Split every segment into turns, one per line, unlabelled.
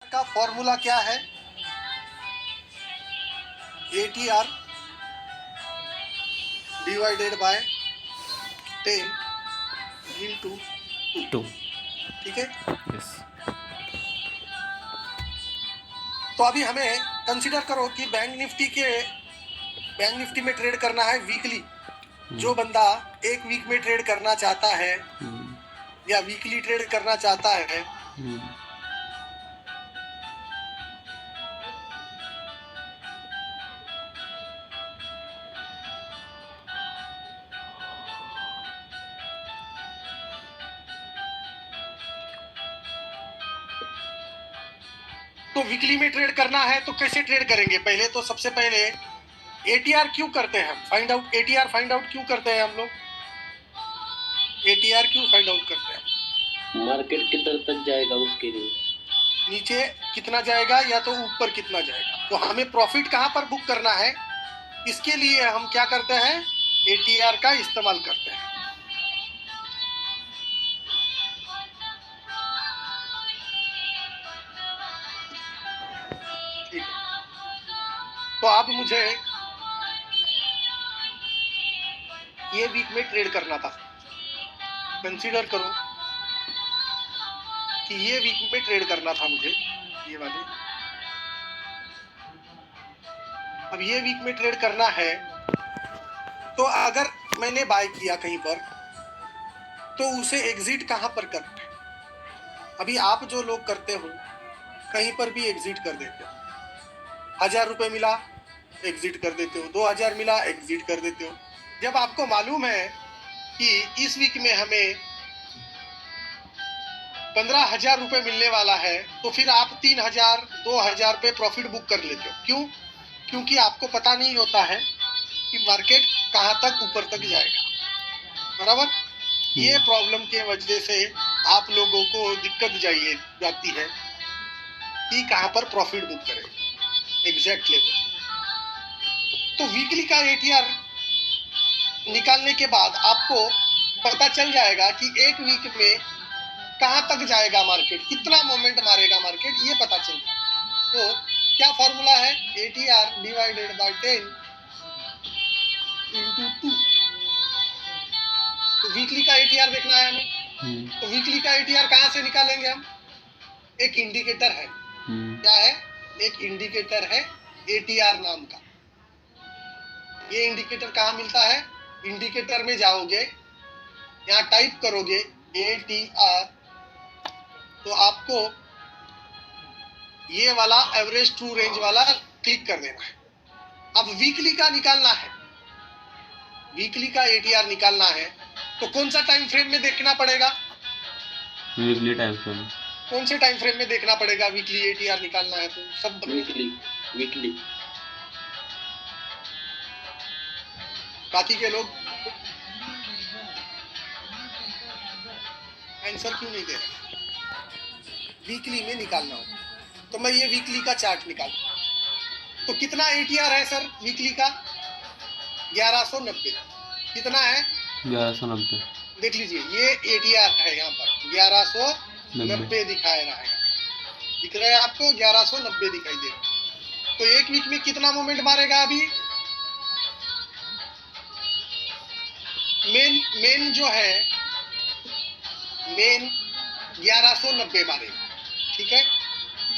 का फॉर्मूला क्या है? ATR divided by 10 into 2।
2।
ठीक है।
यस।
तो अभी हमें कंसीडर करो कि बैंक निफ्टी में ट्रेड करना है वीकली। जो बंदा एक वीक में ट्रेड करना चाहता है या वीकली ट्रेड करना चाहता है, तो वीकली में ट्रेड करना है तो कैसे ट्रेड करेंगे? पहले तो सबसे पहले ATR क्यों करते हैं हम? ATR फाइंड आउट क्यों करते हैं हम लोग? ATR क्यों फाइंड आउट करते हैं?
मार्केट किधर तक जाएगा उसके लिए,
नीचे कितना जाएगा या तो ऊपर कितना जाएगा। तो हमें प्रॉफिट कहां पर बुक करना है, इसके लिए हम क्या करते हैं? ATR का इस्तेमाल करते हैं। ठीक है। तो अब मुझे ये वीक में ट्रेड करना था। कंसीडर करो कि ये वीक में ट्रेड करना था मुझे, ये वाले। अब ये वीक में ट्रेड करना है, तो अगर मैंने बाय किया कहीं पर, तो उसे एग्जिट कहां पर करना है? अभी आप जो लोग करते हो, कहीं पर भी एग्जिट कर देते हो। 1000 रुपये मिला, एग्जिट कर देते हो। 2000 मिला, एग्जिट कर देते हो। जब आपको मालूम है कि इस वीक में हमें 15,000 रुपये मिलने वाला है, तो फिर आप 3,000 2,000 पे प्रॉफिट बुक कर लेते हो। क्यों? क्योंकि आपको पता नहीं होता है कि मार्केट कहां तक ऊपर तक जाएगा। बराबर। ये प्रॉब्लम के वजह से आप लोगों को दिक्कत जाती है कि कहां पर प्रॉफिट बुक करें एग्जैक्ट लेवल। तो वीकली का ATR निकालने के बाद आपको पता चल जाएगा कि एक वीक में कहां तक जाएगा मार्केट, कितना मोमेंट मारेगा मार्केट, ये पता चल जाएगा। तो क्या फॉर्मूला है? ATR divided by 10 into 2। तो वीकली का ATR देखना है हमें। तो वीकली का ATR कहां से निकालेंगे हम? एक इंडिकेटर है। क्या है? एक इंडिकेटर है ATR नाम का। ये इंडिकेटर कहां मिलता है? इंडिकेटर में जाओगे, यहाँ टाइप करोगे ATR, तो आपको ये वाला एवरेज ट्रू रेंज वाला क्लिक कर देना है। अब वीकली का निकालना है, वीकली का ATR निकालना है, तो कौन सा टाइम फ्रेम में देखना पड़ेगा?
Weekly time frame.
कौन से टाइम फ्रेम में देखना पड़ेगा वीकली ATR निकालना है? तो सब
वीकली
बाकी के लोग आंसर क्यों नहीं दे रहे? वीकली में निकालना हो तो मैं ये वीकली का चार्ट निकाल। तो कितना ATR है सर वीकली का? 1190। कितना है?
1190।
देख लीजिए, ये ATR है, यहाँ पर 1190 दिखाया रहा है। दिख रहा है आपको? 1190 दिखाई दे रहा है। तो एक वीक में कितना मोमेंट मारेगा? अभी मेन जो है, मेन 1190 मारेगा। ठीक है।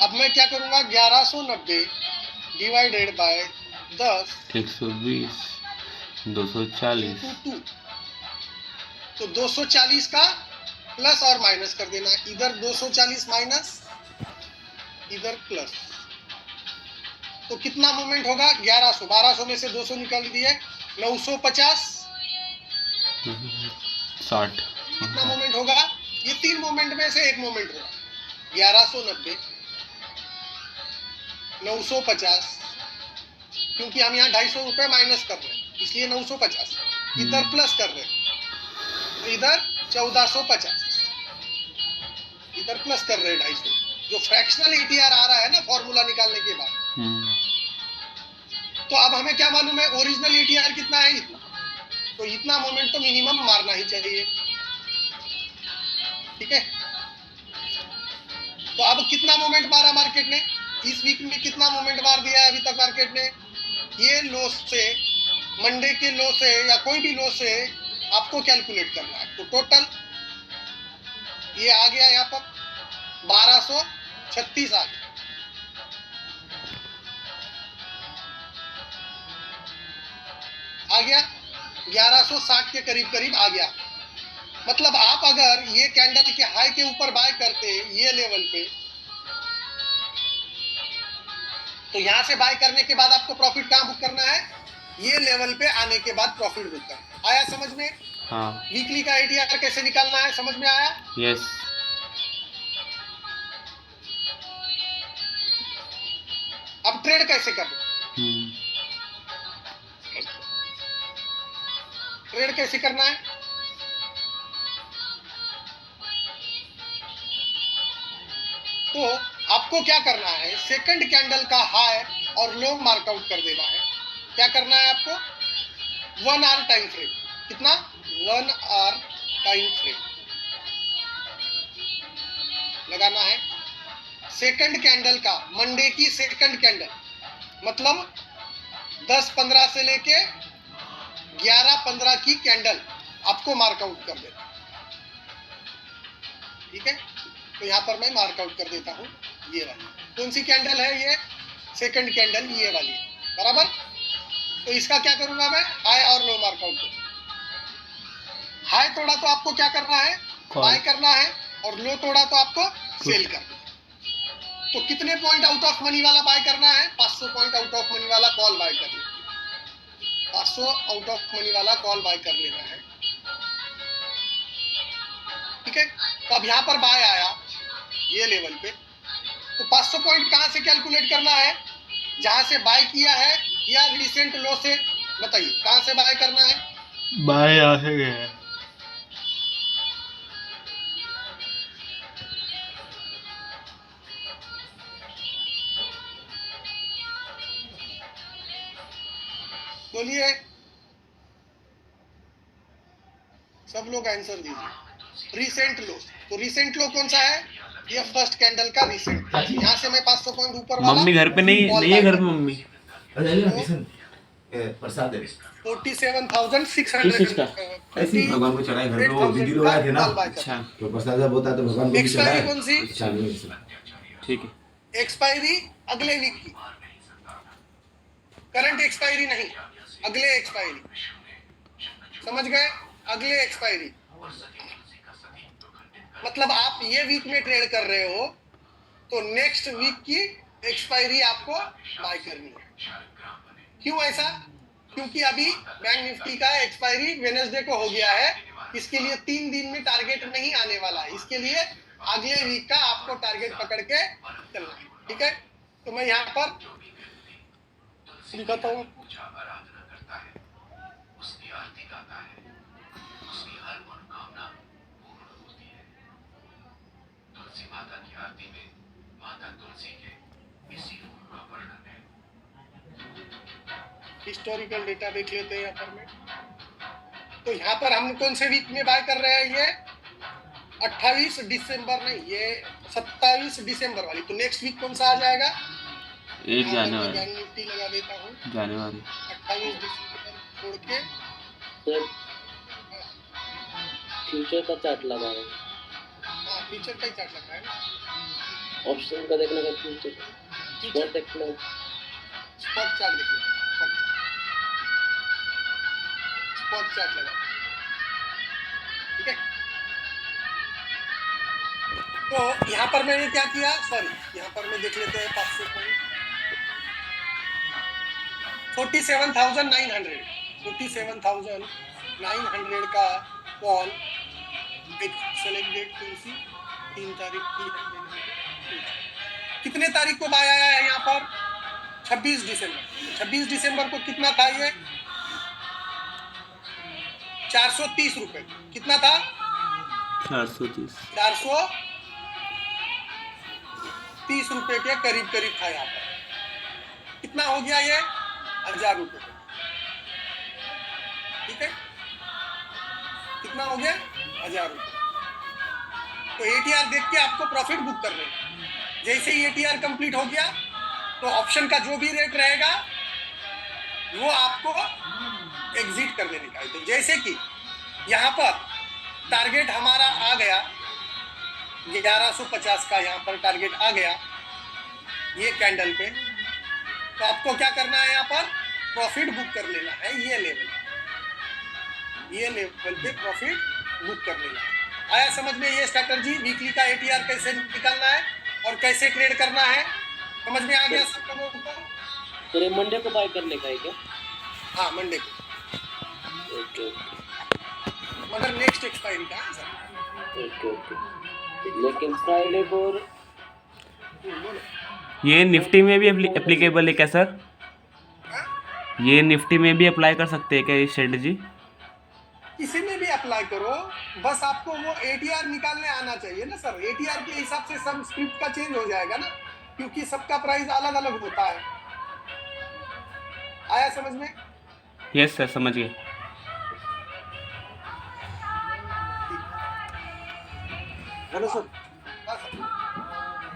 अब मैं क्या करूंगा? 1190 डिवाइडेड बाय 10
120 240
2। तो 240 का प्लस और माइनस कर देना। इधर 240 माइनस, इधर प्लस। तो कितना मोमेंट होगा? 1100। 1200 में से 200 निकाल दिए, 950
60।
कितना मोमेंट होगा? ये 3 मोमेंट में से एक मोमेंट होगा। 1190 950, क्योंकि हम यहाँ 250 रुपए माइनस कर रहे हैं, इसलिए 950। इधर प्लस कर रहे हैं, तो इधर 1450, इधर प्लस कर रहे हैं 250। जो फ्रैक्शनल ATR आ रहा है ना फॉर्मूला निकालने के बाद, तो अब हमें क्या मालूम है? ओरिजिनल ATR कितना है? इतना। तो इतना मोमेंट तो मिनिमम मारना ही चाहिए। ठीक है। तो अब कितना मोमेंट मारा मार्केट ने, इस वीक में कितना मोमेंट मार दिया है अभी तक मार्केट ने? ये लो से, मंडे के लो से या कोई भी लो से आपको कैलकुलेट करना है। तो टोटल ये आ गया यहाँ पर 1236 आ गया। आ गया 1160 के करीब करीब आ गया। मतलब आप अगर ये कैंडल के हाई के ऊपर बाय करते ये लेवल पे, तो यहां से बाय करने के बाद आपको प्रॉफिट कहां बुक करना है? ये लेवल पे आने के बाद प्रॉफिट बुक करना। आया समझ में?
हाँ।
वीकली का एडीआर कैसे निकालना है समझ में आया?
यस।
अब ट्रेड कैसे करना? ट्रेड कैसे करना है? तो आपको क्या करना है, सेकंड कैंडल का हाई और लो मार्कआउट कर देना है। क्या करना है आपको? 1 आवर टाइम फ्रेम। कितना? 1 आवर टाइम फ्रेम लगाना है। सेकंड कैंडल का, मंडे की सेकंड कैंडल, मतलब 10-15 से लेके 11-15 की कैंडल आपको मार्कआउट कर देना। ठीक है, तो यहाँ पर मैं मार्कआउट कर देता हूँ ये वाली। कौन सी कैंडल है ये? सेकंड कैंडल ये वाली, बराबर। तो इसका क्या करूंगा मैं? हाई और लो मार्कआउट करूंगा। हाई तोड़ा तो आपको क्या करना है? बाय करना है, और लो तोड़ा तो आपको सेल करना है। तो कितने पॉइंट आउट ऑफ मनी वाला बाय करना है? 500 पॉइंट आउट ऑफ मनी वाला कॉल बाय कर लेना है। 500 आउट ऑफ मनी वाला कॉल बाय कर लेना है। ठीक है, तो अब यहाँ पर बाय आया ये लेवल पे, तो 500 पॉइंट कहां से कैलकुलेट करना है? जहां से बाय किया है या रिसेंट लो से? बताइए कहां से बाय करना है?
बाय आ से गया है।
बोलिए, सब लोग आंसर दीजिए। रिसेंट लो, तो रिसेंट लो कौन सा है? ये फर्स्ट कैंडल का रिसेंट। यहाँ से मैं 500 पॉइंट ऊपर वाला,
मम्मी घर पे नहीं है घर पे मम्मी।
47,600
ऐसी भगवान को चढ़ाए घर पे, वो वीडियो आए थे ना।
अच्छा,
तो प्रसाद जब होता है तो भगवान को भी
एक्सपायरी
चढ़ाए।
कौन सी?
अच्छा नहीं है।
ठीक है।
एक्सपायरी अगले वीक की, करंट एक्सपायरी नहीं, अगले एक्सपायरी। समझ गए? अगले एक्सपायरी मतलब आप ये वीक में ट्रेड कर रहे हो तो नेक्स्ट वीक की एक्सपायरी आपको बाय करनी है। क्यों ऐसा? क्योंकि अभी बैंक निफ्टी का एक्सपायरी वेडनेसडे को हो गया है। इसके लिए 3 दिन में टारगेट नहीं आने वाला है। इसके लिए अगले वीक का आपको टारगेट पकड़ के चलना है। ठीक है, तो मैं यहाँ पर दिखाता हूँ। हिस्टोरिकल डेटा देख लेते हैं यहाँ पर में। तो यहाँ पर हम कौन से वीक में बाय कर रहे हैं? ये 28 दिसंबर नहीं, ये 27 दिसंबर वाली। तो नेक्स्ट वीक कौन सा आ जाएगा?
1 जनवरी।
बैंक निफ्टी लगा देता हूँ,
जनवरी
28 दिसंबर छोड़ के।
सर फ्यूचर का चार्ट लगा है।
हाँ, फ्यूचर का ही चार्ट लगा है ना।
ऑप्शन का देखना का फ्यूचर स्पॉट देखना।
स्पॉट चार्ट देखना, स्पॉट चार्ट लगा। ठीक है, तो यहाँ पर मैंने क्या किया? सॉरी, यहाँ पर मैं देख लेते हैं 500 पॉइंट। 47,900 47,900 का कॉल। एक सेलेक्ट डेट कौन सी? 3 तारीख की है। कितने तारीख को बाय आया है यहाँ पर? 26 दिसंबर। 26 दिसंबर को कितना था ये? 430 रुपए। कितना था?
430।
430 रुपए के करीब करीब था यहाँ पर। कितना हो गया ये? 1000 रुपए। ठीक है, कितना हो गया? 1000 रुपए। तो एटीआर देख के आपको प्रॉफिट बुक करना है। जैसे ही एटीआर कंप्लीट हो गया तो ऑप्शन का जो भी रेट रहेगा वो आपको एग्जिट कर देने का है। तो जैसे कि यहाँ पर टारगेट हमारा आ गया 1150 का, यहाँ पर टारगेट आ गया ये कैंडल पे, तो आपको क्या करना है, यहाँ पर प्रॉफिट बुक कर लेना है। ये लेवल पे प्रॉफिट बुक कर लेना है। आया समझ में ये स्ट्रैटेजी? वीकली का एटीआर कैसे निकालना है और कैसे ट्रेड करना है, समझ में आ गया सब लोगों को?
तो ये मंडे को बाय करने का है क्या?
हाँ, मंडे को,
ओके ओके
मगर नेक्स्ट एक्सपायरी का है सर।
Okay okay. लेकिन फ्राइडे को
ये निफ्टी में भी एप्लीकेबल है क्या सर?
हाँ?
ये निफ्टी में भी अप्लाई कर सकते हैं क्या ये स्ट्रेटजी?
किसी में भी अप्लाई करो, बस आपको वो एटीआर निकालने आना चाहिए ना सर। एटीआर के हिसाब से सब स्क्रिप्ट का चेंज हो जाएगा ना, क्योंकि सबका प्राइस अलग अलग होता है। आया समझ में?
यस सर, समझ गए।
Hello sir.
हाँ सर।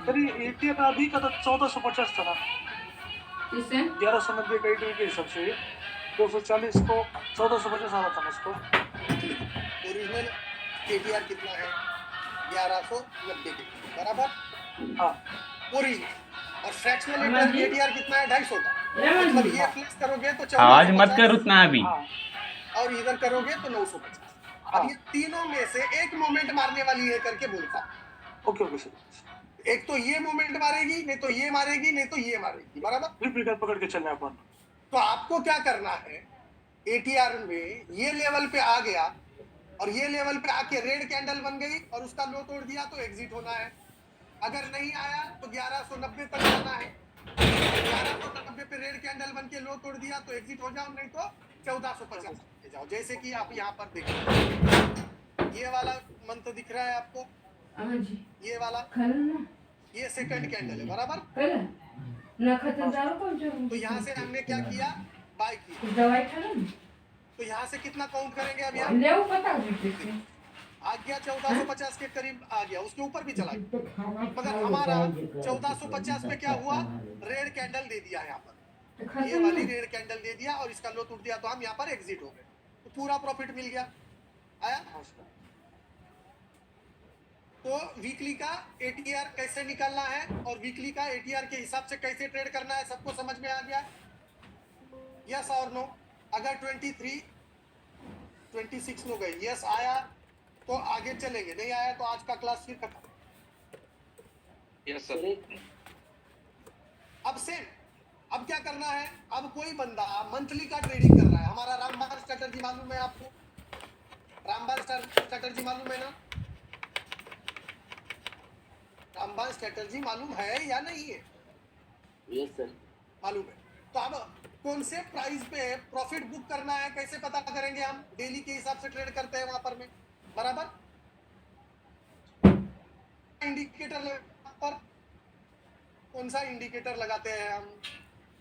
सर ये एटीएम अभी का तो 1450 था ना,
किससे?
1190 का एटीएम के हिसाब से 240 को 1450 आ रहा था ना उसको।
ओरिजिनल एटीआर कितना है? 1190 के बराबर।
हाँ
ओरिजिनल। और फ्रैक्शनल एटीआर कितना है? 250 का।
रमन
मतलब
जी,
ये प्लस करोगे तो
आवाज मत
1450
कर उतना अभी।
हाँ
और इधर करोगे तो 950।
हाँ
अब ये तीनों में से एक मोमेंट मारने वाली है करके बोलता।
Okay okay sir.
एक तो ये मोमेंट मारेगी, नहीं तो ये मारेगी, नहीं तो ये मारेगी, बराबर।
रिप्लिका पकड़ के चलना है अपन।
तो आपको क्या करना है, एटीआर में ये लेवल पे आ गया और ये लेवल पे आके रेड कैंडल बन गई और उसका लो तोड़ दिया तो एग्जिट होना है। अगर नहीं आया तो 1190 तक जाना है। 1190 पे रेड कैंडल बन के लो तोड़ दिया तो एग्जिट हो जाओ, नहीं तो 1450 पे जाओ। जैसे कि आप यहाँ पर देखो, ये वाला मंत्र दिख रहा है आपको,
रमन जी,
ये वाला,
खरं ना?
ये सेकंड कैंडल है, बराबर।
कळलं? न खाता जावं कोणच्या?
तो यहाँ से हमने क्या किया, बाय किया।
दवाई खाल्लं ना?
तो यहाँ से कितना काउंट करेंगे अब यहाँ?
लेव पता देते.
आ गया 1450 के करीब आ गया, उसके ऊपर भी चला गया। मगर हमारा 1450 पे क्या हुआ, रेड कैंडल दे दिया यहाँ पर, ये वाली रेड कैंडल दे दिया और इसका लो टूट दिया तो हम यहाँ पर एग्जिट हो गए, तो पूरा प्रॉफिट मिल गया। आया? तो वीकली का एटीआर कैसे निकालना है और वीकली का एटीआर के हिसाब से कैसे ट्रेड करना है सबको समझ में आ गया? यस और नो? अगर 23, 26 हो गए, यस आया तो आगे चलेंगे, नहीं आया तो आज का क्लास फिर खत्म।
Yes sir.
अब सेम, अब क्या करना है, अब कोई बंदा मंथली का ट्रेडिंग कर रहा है। हमारा रामबाण स्ट्रैटेजी मालूम है आपको? रामबाण स्ट्रैटेजी मालूम है ना? रामबाण स्ट्रैटेजी मालूम है या नहीं है?
Yes sir.
मालूम है। तो अब कौन से प्राइस पे प्रॉफिट बुक करना है कैसे पता करेंगे हम? डेली के हिसाब से ट्रेड करते हैं वहां पर में, बराबर। इंडिकेटर पर कौन सा इंडिकेटर लगाते हैं हम?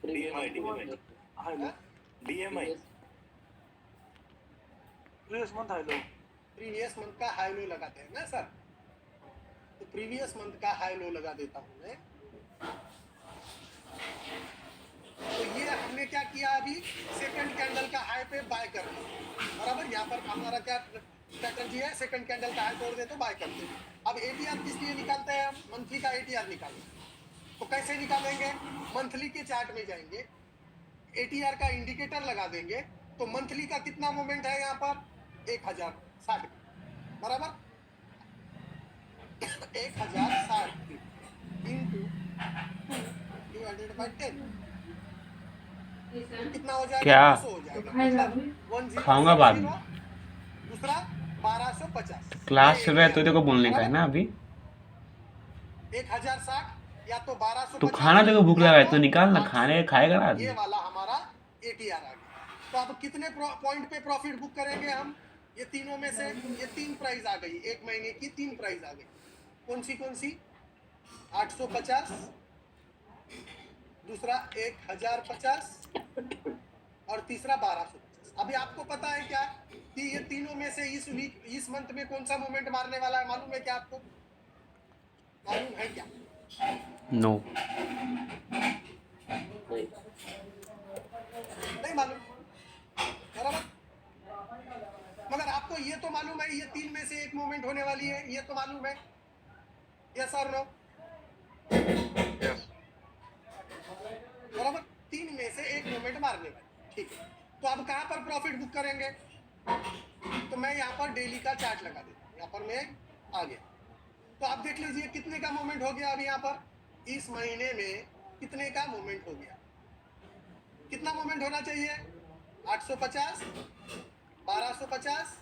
DMI high low,
DMI
previous month high low.
Previous month का हाई लो लगाते हैं ना सर? तो प्रीवियस मंथ का हाई लो लगा देता हूं मैं। तो ये हमने क्या किया, अभी सेकंड कैंडल का हाई पे बाय कर लिया, बराबर। यहाँ पर हमारा क्या स्ट्रैटेजी है, सेकंड कैंडल का हाई तोड़ दे तो बाय करते हैं। अब एटीआर किस लिए निकालते हैं हम? मंथली का एटीआर निकालते हैं। तो कैसे निकालेंगे? मंथली के चार्ट में जाएंगे, एटीआर का इंडिकेटर लगा देंगे, तो मंथली का कितना मोमेंट है यहाँ पर? 1060, बराबर। 1060 इंटू 2 डिवाइडेड बाय 10 कितना हो जाएगा?
क्या?
200 हो जाएगा।
खाएगा
मतलब
अभी?
10
खाऊंगा बाद में।
दूसरा 1250
क्लास चल रहा है तो तेरे को बोलने का है ना अभी?
1060 या तो 1250।
तो खाना तेरे को भूख लगा है तो निकाल ना, खाने खाएगा ना
ये
आदमी।
वाला हमारा एटीआर आ गया। तो अब कितने पॉइंट पे प्रॉफिट बुक करेंगे हम? ये तीनों में से ये 3 प्राइस आ गई, एक महीने की 3 प्राइस आ गई। कौन सी 850, दूसरा 1050 और तीसरा 1250। अभी आपको पता है क्या कि ये तीनों में से इस मंथ में कौन सा मूवमेंट मारने वाला है? मालूम है क्या आपको? मालूम है क्या?
नो।
नहीं।
नहीं मालूम, बराबर। मगर आपको ये तो मालूम है ये 3 में से एक मूवमेंट होने वाली है, ये तो मालूम है। यस और नो?
यस।
बराबर, 3 में से एक मूवमेंट मारने वाली, ठीक है। तो अब कहाँ पर प्रॉफिट बुक करेंगे? तो मैं यहाँ पर डेली का चार्ट लगा देता हूँ, यहाँ पर मैं आ गया। तो आप देख लीजिए कितने का मूवमेंट हो गया अभी यहाँ पर, इस महीने में कितने का मूवमेंट हो गया। कितना मूवमेंट होना चाहिए? 850, 1250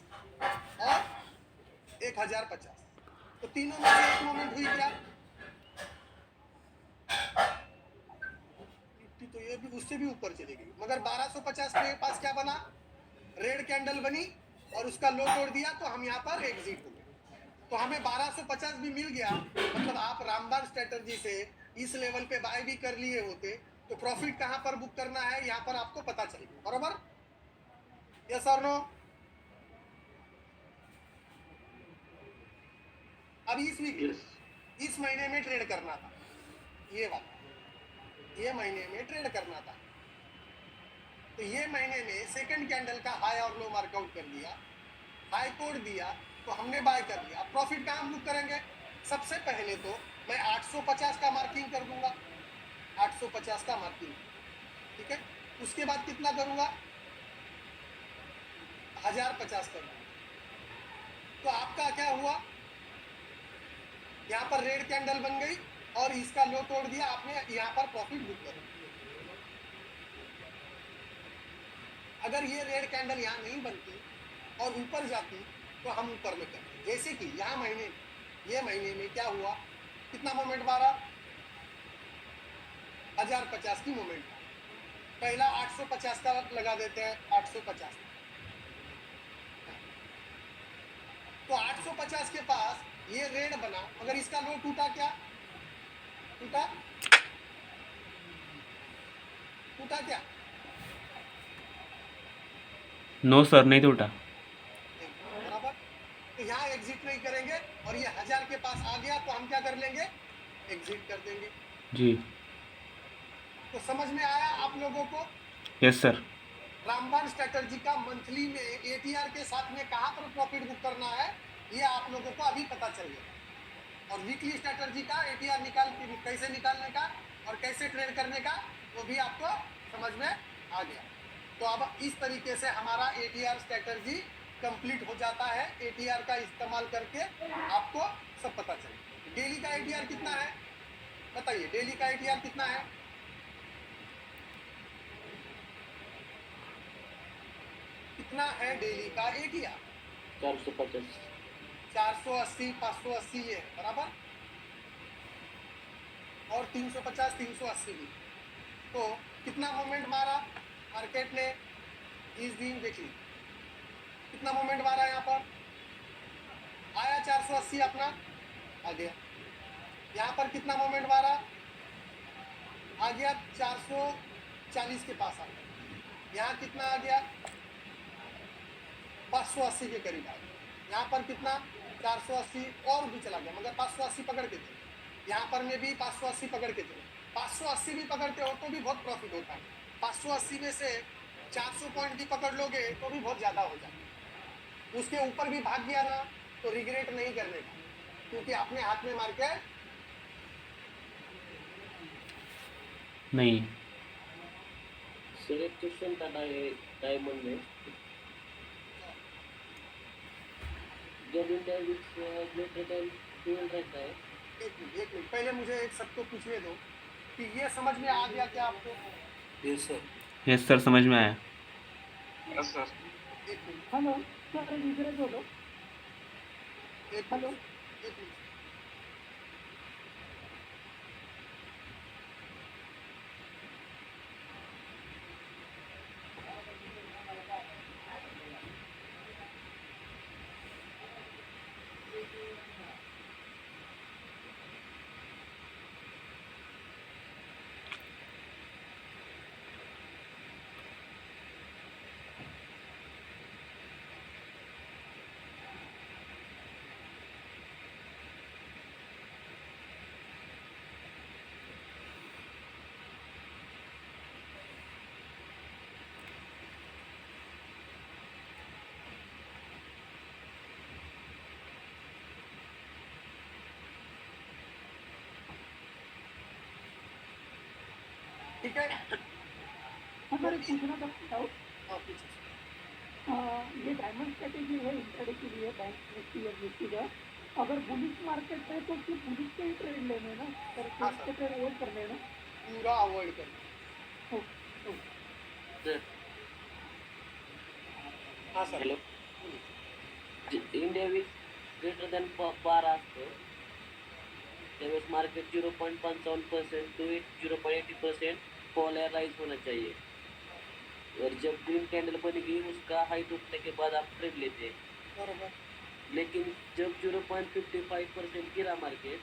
और 1050। तो तीनों में से एक मूवमेंट हुई क्या? तो ये भी उससे भी ऊपर चली गई, मगर 1250 के पास क्या बना? रेड कैंडल बनी और उसका लो तोड़ दिया, तो हम यहाँ पर एग्जिट हो गए। तो हमें 1250 भी मिल गया, मतलब आप रामबाण स्ट्रेटजी से इस लेवल पे बाय भी कर लिए होते तो प्रॉफिट कहाँ पर बुक करना है यहाँ पर आपको पता चल गया, बराबर। यस और नो? अब इस वीक इस महीने में ट्रेड करना था, ये वाला, ये महीने में ट्रेड करना था। तो ये महीने में सेकंड कैंडल का हाई और लो मार्कआउट कर दिया, हाई तोड़ दिया, तो हमने बाय कर लिया। प्रॉफिट कहाँ बुक करेंगे? सबसे पहले तो मैं 850 का मार्किंग कर दूंगा, 850 का मार्किंग, ठीक है। उसके बाद कितना करूंगा? 1050 करूंगा। तो आपका क्या हुआ? यहाँ पर रेड कैंडल बन गई और इसका लो तोड़ दिया, आपने यहाँ पर प्रॉफिट बुक कर दिया। अगर ये रेड कैंडल यहाँ नहीं बनती और ऊपर जाती तो हम ऊपर में करते। जैसे कि यहाँ ये महीने में क्या हुआ? कितना मोमेंट मारा? 1050 की मोमेंट। पहला 850 का लगा देते हैं, 850। तो 850 के पास ये रेड बना, अगर इसका लो टूटा, क्या टूटा? टूटा क्या?
नो सर, नहीं टूटा।
बराबर। तो यहाँ एग्जिट नहीं करेंगे और ये 1000 के पास आ गया तो हम क्या कर लेंगे? एग्जिट कर देंगे।
जी।
तो समझ में आया आप लोगों को?
Yes sir.
रामबाण स्ट्रेटजी का मंथली में एटीआर के साथ में कहाँ पर प्रॉफिट बुक करना है ये आप लोगों को अभी पता चल गया। और वीकली स्ट्रेटजी का एटीआर कैसे निकालने का और कैसे ट्रेड करने का वो भी आपको समझ में आ गया। तो अब इस तरीके से हमारा एटीआर स्ट्रेटजी कंप्लीट हो जाता है। एटीआर का इस्तेमाल करके आपको सब पता चले। डेली का एटीआर कितना है बताइए? डेली का एटीआर कितना है? कितना है डेली का एटीआर?
450।
480, 580 ये है, बराबर। और 350, 380 भी। तो कितना मोमेंट मारा मार्केट ने इस दिन? देखिए कितना मोमेंट मारा यहाँ पर? आया 480 अपना, आ गया। यहाँ पर कितना मोमेंट मारा? आ गया 440 के पास आ गया। यहाँ कितना आ गया? 580 के करीब आ गया। यहाँ पर कितना? 480 और भी चला गया, मगर 580 पकड़ के थे। यहाँ पर में भी 580 पकड़ के थे। 580 भी पकड़ते हो तो भी बहुत प्रॉफिट होता है। 580 में से 400 पॉइंट भी पकड़ लोगे तो भी बहुत ज़्यादा हो जाए। उसके ऊपर भी भाग गया ना तो रिग्रेट नहीं करने का, क्योंकि अपने हाथ में मार्केट
नहीं।
सर एक क्वेश्चन था डायमंड में, जब इंडेक्स ग्रेटर देन 12 रहता है।
एक मिनट पहले मुझे एक सबको पूछने दो कि ये समझ में आ गया क्या आपको?
Yes sir.
यस सर, समझ में आया।
Yes sir.
एक मिनट,
हेलो सर, इधर बोलो।
एक
हेलो।
मिनट। ठीक है।
सर एक पूछना था डाउट,
हाँ, पूछो।
ये डायमंड स्ट्रेटेजी है इंट्राडे के लिए बैंक निफ्टी और निफ्टी का, अगर बुलिश मार्केट है तो सिर्फ बुलिश के ही ट्रेड लेने ना सर,
हाँ,
के ट्रेड अवॉइड करने ना।
पूरा अवॉइड करना।
सर
हाँ sir.
Hello, India week greater than बार असतं त्यावेळेस मार्केट 0.55% टू 0.80% पोलराइज होना चाहिए, और जब ग्रीन कैंडल बनेगी उसका हाई टूटने के बाद आप ट्रेड लेते हैं।
बरोबर।
लेकिन जब 0.55% गिरा मार्केट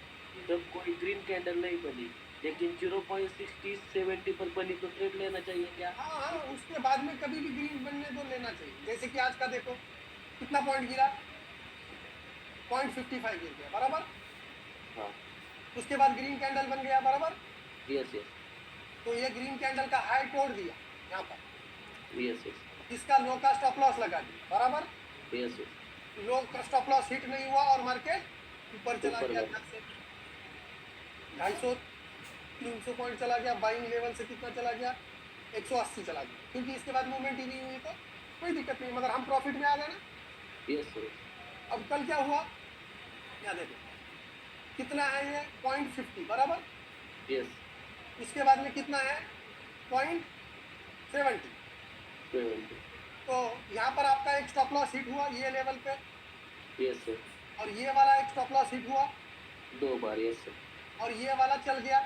तब कोई ग्रीन कैंडल नहीं बनी, लेकिन 0.60-70 पर बनी तो ट्रेड लेना चाहिए क्या?
हाँ हाँ, उसके बाद में कभी भी ग्रीन बनने तो लेना चाहिए। जैसे कि आज का देखो कितना पॉइंट गिरा, 0.55 गिर गया, बराबर।
हाँ,
उसके बाद ग्रीन कैंडल बन गया, बराबर।
यस यस
तो ये ग्रीन कैंडल का हाई तोड़ दिया यहाँ पर,
यस यस
इसका लो का स्टॉप लॉस लगा दिया, बराबर।
यस यस
लो का स्टॉप लॉस हिट नहीं हुआ और मार्केट ऊपर चला
ऊपर
गया,
गया।
250-300 पॉइंट चला गया। बाइंग लेवल से कितना चला गया, 180 चला गया, क्योंकि इसके बाद मूवमेंट ही नहीं हुई तो कोई दिक्कत नहीं, मगर हम प्रॉफिट में आ गए ना।
यस सर
अब कल क्या हुआ, यहाँ देखो कितना है ये 0.50, बराबर।
यस
उसके बाद में कितना है 0.70। तो यहाँ पर आपका एक स्टॉप लॉस हिट हुआ ये लेवल पे,
यस सर
और ये वाला एक स्टॉप लॉस हिट हुआ,
2 बार यस सर
और ये वाला चल गया,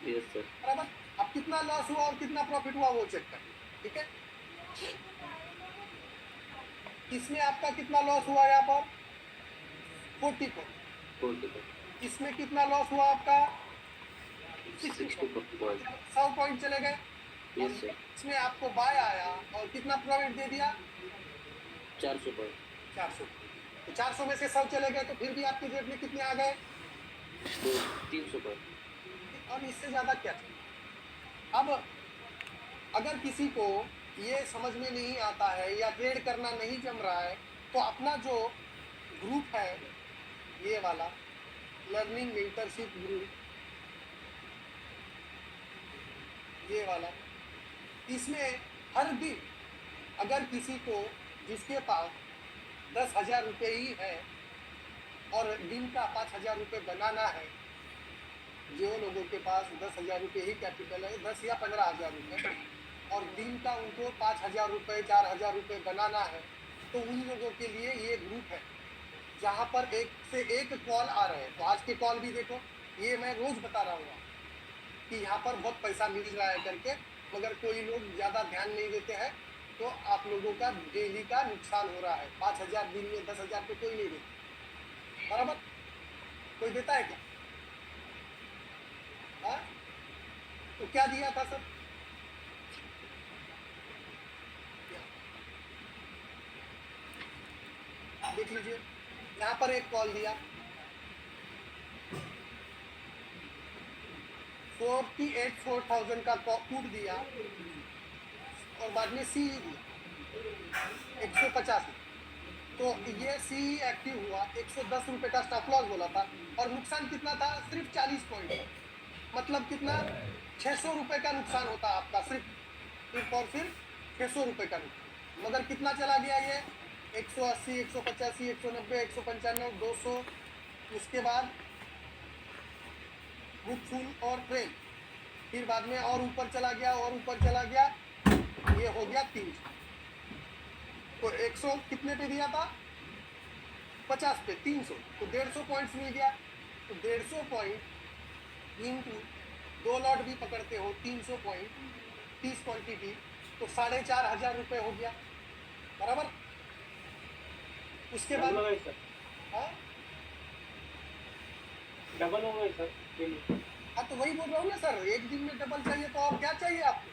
यस सर
बराबर। अब कितना लॉस हुआ और कितना प्रॉफिट हुआ वो चेक कर, ठीक है। इसमें आपका कितना लॉस हुआ यहाँ पर 40 पॉइंट, इसमें कितना लॉस हुआ आपका 60 पॉइंट, 100 पॉइंट चले गए।
यस सर
इसमें आपको बाय आया और कितना प्रॉफिट दे दिया
400 पॉइंट
400। तो 400 में से 100 चले गए तो फिर भी आपके जेब में कितने आ गए
300 पॉइंट।
और इससे ज़्यादा क्या चाहिए। अब अगर किसी को ये समझ में नहीं आता है या ट्रेड करना नहीं जम रहा है तो अपना जो ग्रुप है ये वाला लर्निंग मेंटरशिप ग्रुप, ये वाला, इसमें हर दिन अगर किसी को जिसके पास 10,000 रुपये ही है और दिन का 5,000 रुपये बनाना है, जो लोगों के पास 10,000 रुपये ही कैपिटल है, 10 या 15,000 रुपये, और दिन का उनको 5,000 रुपये 4,000 रुपये बनाना है, तो उन लोगों के लिए ये ग्रुप है जहाँ पर एक से एक कॉल आ रहे हैं। तो आज के कॉल भी देखो, ये मैं रोज़ बता रहा हूँ कि यहाँ पर बहुत पैसा मिल रहा है करके, मगर कोई लोग ज़्यादा ध्यान नहीं देते हैं, तो आप लोगों का डेली का नुकसान हो रहा है। 5,000 दिन में 10,000 पे कोई नहीं देता, बराबर। कोई देता है क्या? हाँ, तो क्या दिया था सर, देख लीजिए यहाँ पर एक कॉल दिया 4,000 का पुट दिया और बाद में सी दिया 150। तो ये सी एक्टिव हुआ, 110 रुपये का स्टॉप लॉस बोला था और नुकसान कितना था सिर्फ 40 पॉइंट, मतलब कितना 600 रुपये का नुकसान होता आपका, सिर्फ और सिर्फ 600 रुपये का नुकसान। मगर कितना चला गया ये 180, 185, 190, 195, 200, उसके बाद बुक फुल और ट्रेन, फिर बाद में और ऊपर चला गया और ऊपर चला गया, ये हो गया 300। तो 100 कितने पे दिया था 50 पे 300, तो 150 पॉइंट्स मिल गया। तो 150 पॉइंट इंटू 2 लॉट भी पकड़ते हो 300 पॉइंट 30 क्वांटिटी, तो 4,500 रुपये हो गया, बराबर। उसके बाद
सर
हाँ
डबल हो गए सर।
हाँ, तो वही बोल रहा हूँ ना सर, एक दिन में डबल चाहिए तो और क्या चाहिए आपको।